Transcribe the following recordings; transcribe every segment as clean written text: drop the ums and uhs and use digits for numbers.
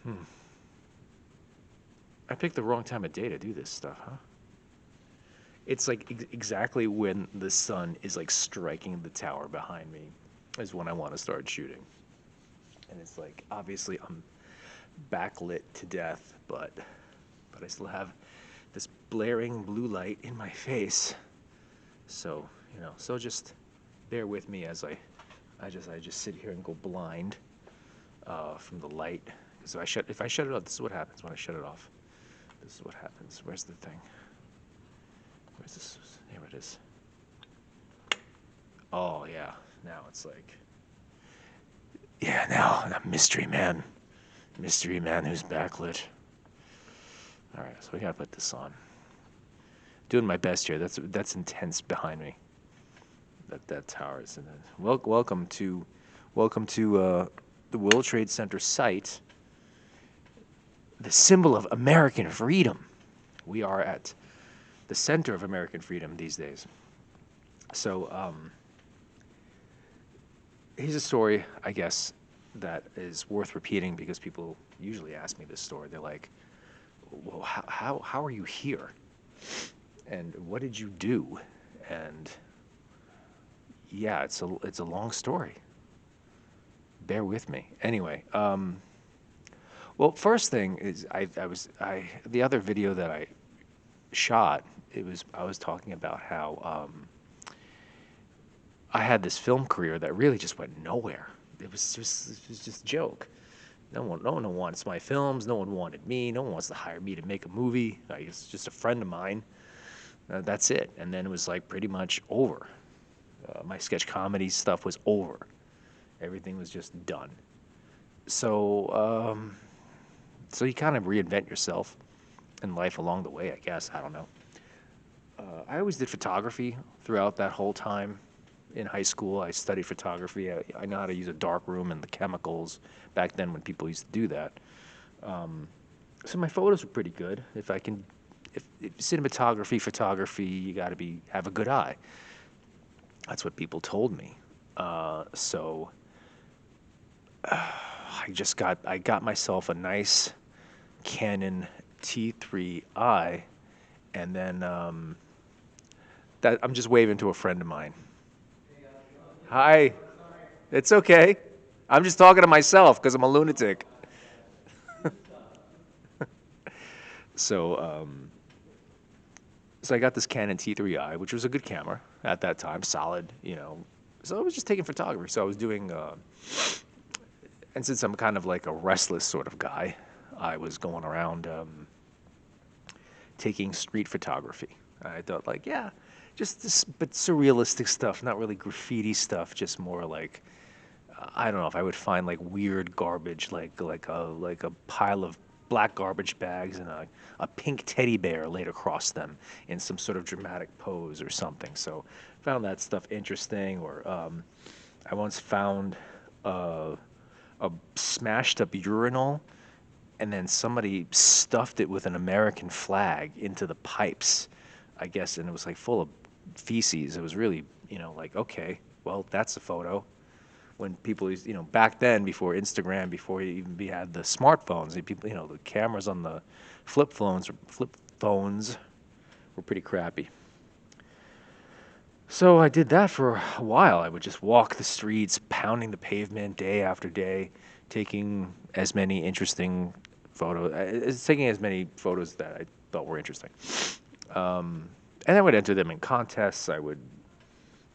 Hmm. I picked the wrong time of day to do this stuff, huh? It's like exactly when the sun is like striking the tower behind me is when I want to start shooting. And it's like obviously I'm backlit to death, but I still have this blaring blue light in my face. So, so just bear with me as I just sit here and go blind from the light. So if I shut it off, this is what happens when I shut it off. This is what happens. Where's the thing? Where's this? Here it is. Oh yeah. Now it's like, yeah. Now I'm mystery man who's backlit. All right, so we gotta put this on. Doing my best here. That's intense behind me. That tower is. Welcome to the World Trade Center site, the symbol of American freedom. We are at the center of American freedom these days. So here's a story, I guess, that is worth repeating because people usually ask me this story. They're like, "Well, how are you here? And what did you do?" And yeah, it's a long story. Bear with me. Anyway, well, first thing is I the other video that I shot, I was talking about how I had this film career that really just went nowhere. It was just a joke. No one wants my films. No one wanted me. No one wants to hire me to make a movie. Like, it's just a friend of mine. That's it. And then it was like pretty much over. My sketch comedy stuff was over. Everything was just done. So, so you kind of reinvent yourself in life along the way, I guess. I don't know. I always did photography throughout that whole time. In high school, I studied photography. I know how to use a dark room and the chemicals back then when people used to do that. Um, so my photos were pretty good. If cinematography, photography, you got to be have a good eye. That's what people told me. So I got myself a nice Canon T3i, and then that I'm just waving to a friend of mine. Hi. It's okay. I'm just talking to myself because I'm a lunatic. So, so I got this Canon T3i, which was a good camera at that time, solid. So I was just taking photography. So I was doing, and since I'm kind of like a restless sort of guy, I was going around taking street photography. I thought like, yeah, just this, but surrealistic stuff, not really graffiti stuff, just more like I don't know if I would find like weird garbage, like a pile of black garbage bags and a pink teddy bear laid across them in some sort of dramatic pose or something. So found that stuff interesting. Or I once found a, a smashed up urinal, and then somebody stuffed it with an American flag into the pipes, I guess, and it was like full of feces. It was really, like, okay, well, that's a photo. When people used, back then, before Instagram, before you even had the smartphones, the cameras on the flip phones were pretty crappy. So I did that for a while. I would just walk the streets, pounding the pavement day after day, taking as many interesting taking as many photos that I thought were interesting. And I would enter them in contests. I would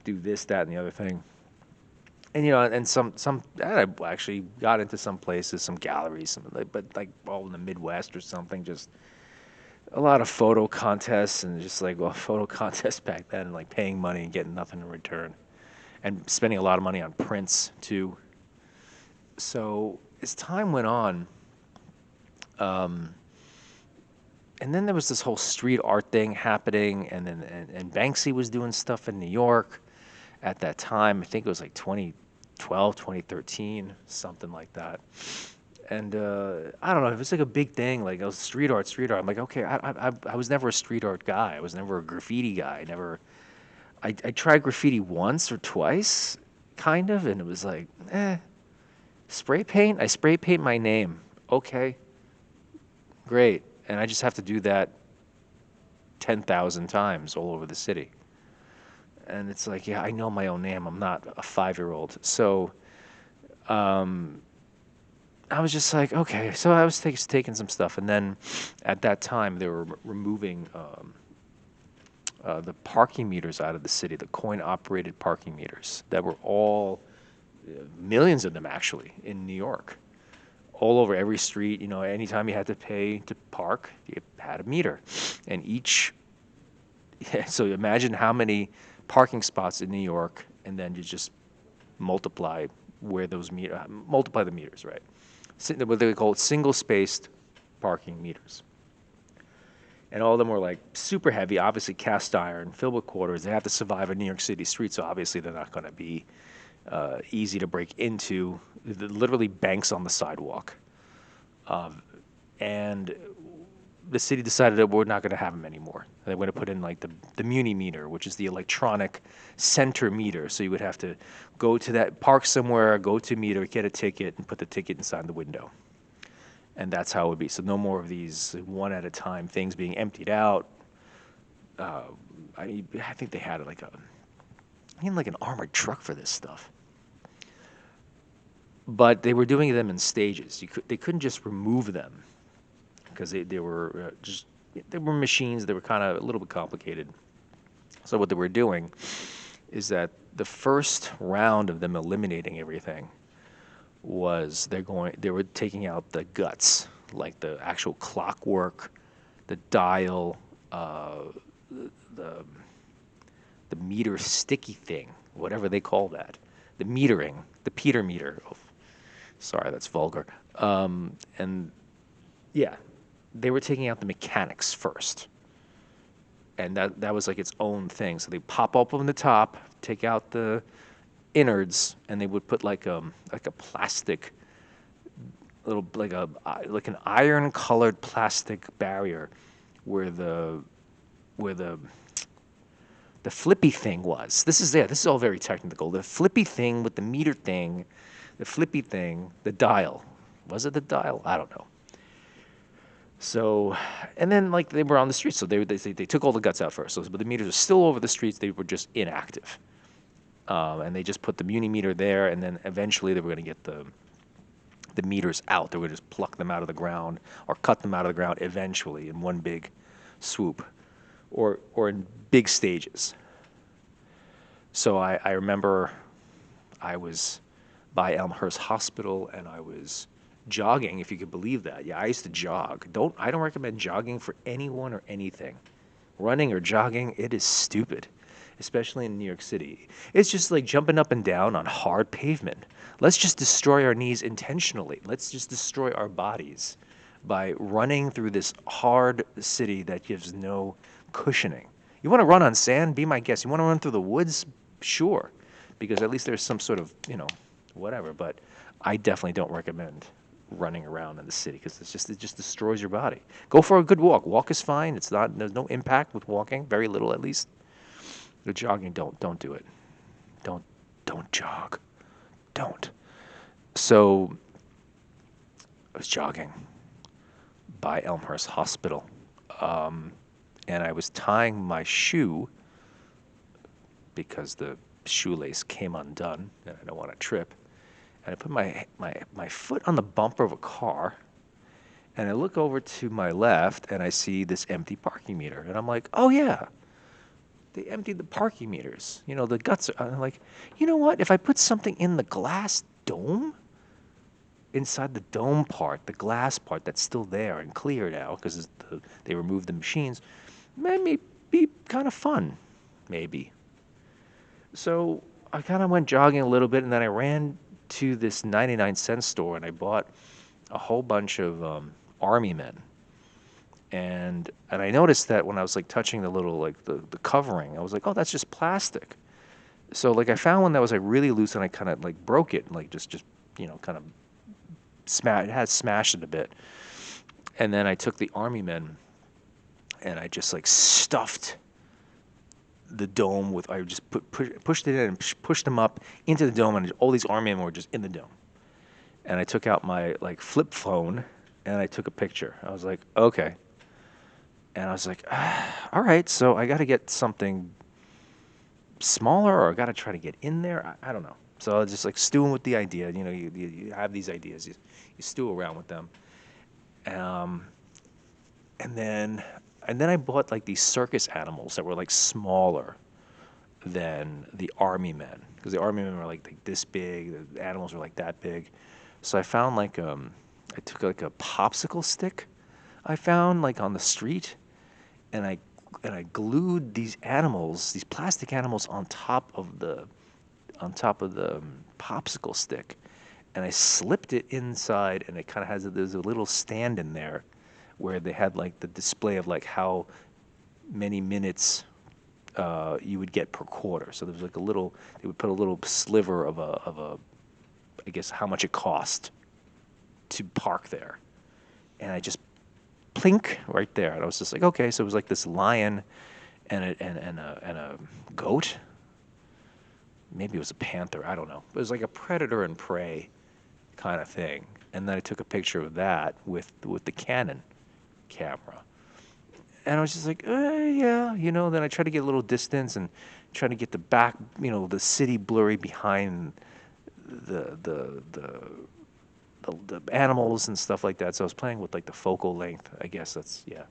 do this, that, and the other thing. And and I actually got into some places, some galleries, but like all in the Midwest or something. Just a lot of photo contests and just like photo contests back then, and like paying money and getting nothing in return, and spending a lot of money on prints too. So as time went on, um, and then there was this whole street art thing happening, and Banksy was doing stuff in New York at that time. I think it was like 2012, 2013, something like that. And I don't know, it was like a big thing. Like, it was street art, street art. I'm like, okay, I was never a street art guy. I was never a graffiti guy. I tried graffiti once or twice, kind of, and it was like, spray paint. I spray paint my name Okay, great. And I just have to do that 10,000 times all over the city. And it's like, yeah, I know my own name. I'm not a 5-year-old. So um, I was just like, okay. So I was taking some stuff. And then at that time, they were removing the parking meters out of the city, the coin operated parking meters that were all, millions of them actually, in New York. All over every street, anytime you had to pay to park, you had a meter. And each, yeah, so imagine how many parking spots in New York, and then you just multiply where those multiply the meters, right? What they call single spaced parking meters. And all of them were like super heavy, obviously cast iron, filled with quarters. They have to survive a New York City street, so obviously they're not going to be easy to break into. Literally banks on the sidewalk. And the city decided that we're not going to have them anymore. They were going to put in like the Muni meter, which is the electronic center meter. So you would have to go to that park somewhere, go to meter, get a ticket, and put the ticket inside the window. And that's how it would be. So no more of these one at a time things being emptied out. Uh, I think they had like an armored truck for this stuff. But they were doing them in stages. They couldn't just remove them because they were they were machines. They were kind of a little bit complicated. So what they were doing is that the first round of them eliminating everything was they were taking out the guts, like the actual clockwork, the dial, the the meter sticky thing, whatever they call that, the metering, the Peter meter. Oh, sorry, that's vulgar. And yeah, they were taking out the mechanics first, and that was like its own thing. So they pop open the top, take out the innards, and they would put like a plastic little like an iron colored plastic barrier where the flippy thing was. This is all very technical. The flippy thing with the meter thing, the flippy thing, the dial. Was it the dial? I don't know. So, and then like they were on the streets, so they took all the guts out first. So, but the meters are still over the streets. They were just inactive, and they just put the Muni meter there, and then eventually they were going to get the meters out. They would just pluck them out of the ground or cut them out of the ground eventually in one big swoop, or in big stages. So I remember I was by Elmhurst Hospital and I was jogging, if you could believe that. Yeah, I used to jog. I don't recommend jogging for anyone or anything. Running or jogging, it is stupid, especially in New York City. It's just like jumping up and down on hard pavement. Let's just destroy our knees intentionally. Let's just destroy our bodies by running through this hard city that gives no cushioning. You want to run on sand? Be my guest. You want to run through the woods? Sure, because at least there's some sort of, whatever. But I definitely don't recommend running around in the city because it just destroys your body. Go for a good walk. Walk is fine. There's no impact with walking, very little at least. The jogging, don't do it. Don't don't jog. Don't. So I was jogging by Elmhurst Hospital, um, and I was tying my shoe because the shoelace came undone, and I don't want to trip. And I put my foot on the bumper of a car, and I look over to my left, and I see this empty parking meter, and I'm like, oh yeah, they emptied the parking meters. The guts are. I'm like, you know what? If I put something in the glass dome, inside the dome part, the glass part that's still there and clear now because they removed the machines, may be kind of fun, maybe. So I kind of went jogging a little bit, and then I ran to this 99-cent store, and I bought a whole bunch of army men. And I noticed that when I was like touching the little like the covering, I was like, oh, that's just plastic. So like I found one that was like really loose, and I kind of like broke it, and like just kind of smashed it a bit. And then I took the army men, and I just like stuffed the dome with. I just pushed it in and pushed them up into the dome, and all these army men were just in the dome. And I took out my like flip phone, and I took a picture. I was like, okay. And I was like, all right, so I got to get something smaller, or I got to try to get in there. I don't know. So I was just like stewing with the idea. You have these ideas, you stew around with them. Um, and then and then I bought like these circus animals that were like smaller than the army men, because the army men were like this big, the animals were like that big. So I found like I took like a popsicle stick I found like on the street, and I glued these animals, these plastic animals, on top of the popsicle stick, and I slipped it inside, and it kind of there's a little stand in there where they had like the display of like how many minutes you would get per quarter. So there was like they would put a little sliver of a, I guess how much it cost to park there, and I just plink right there, and I was just like, okay, so it was like this lion and a goat. Maybe it was a panther. I don't know. It was like a predator and prey kind of thing. And then I took a picture of that with the Canon camera. And I was just like, yeah, Then I tried to get a little distance and try to get the back, the city blurry behind the the the the animals and stuff like that. So I was playing with like the focal length. I guess that's yeah.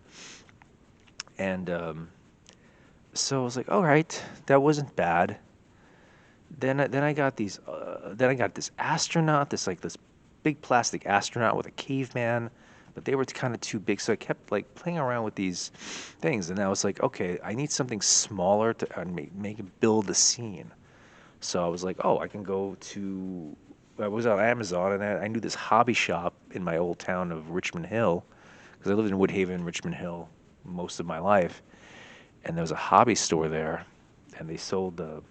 And so I was like, all right, that wasn't bad. Then I got then I got this astronaut, this big plastic astronaut with a caveman, but they were kind of too big, so I kept like playing around with these things, and I was like, okay, I need something smaller to make it build the scene. So I was like, oh, I can go to. I was on Amazon, and I knew this hobby shop in my old town of Richmond Hill, because I lived in Woodhaven, Richmond Hill, most of my life, and there was a hobby store there, and they sold the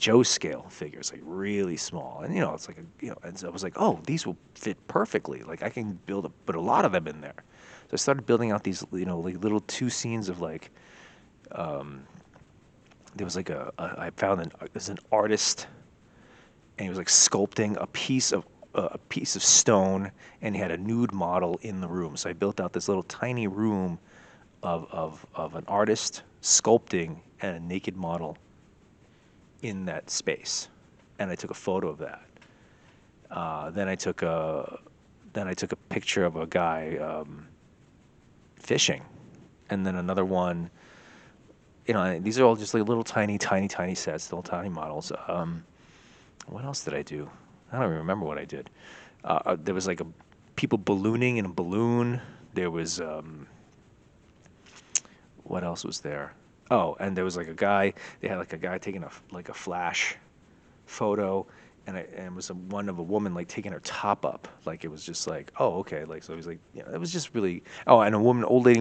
HO scale figures, like really small. And it's like and so I was like, oh, these will fit perfectly. Like I can put a lot of them in there. So I started building out these, like little two scenes of like, there was like I found there's an artist, and he was like sculpting a piece of stone, and he had a nude model in the room. So I built out this little tiny room of an artist sculpting and a naked model in that space, and I took a photo of that. Then I took a picture of a guy fishing, and then another one. And these are all just like little tiny, tiny, tiny sets, little tiny models. What else did I do? I don't even remember what I did. There was like people ballooning in a balloon. There was what else was there? Oh, and there was like a guy. They had like a guy taking a flash photo, and it was one of a woman like taking her top up, like it was just like, oh, okay, like so he was like, it was just really. Oh, and old lady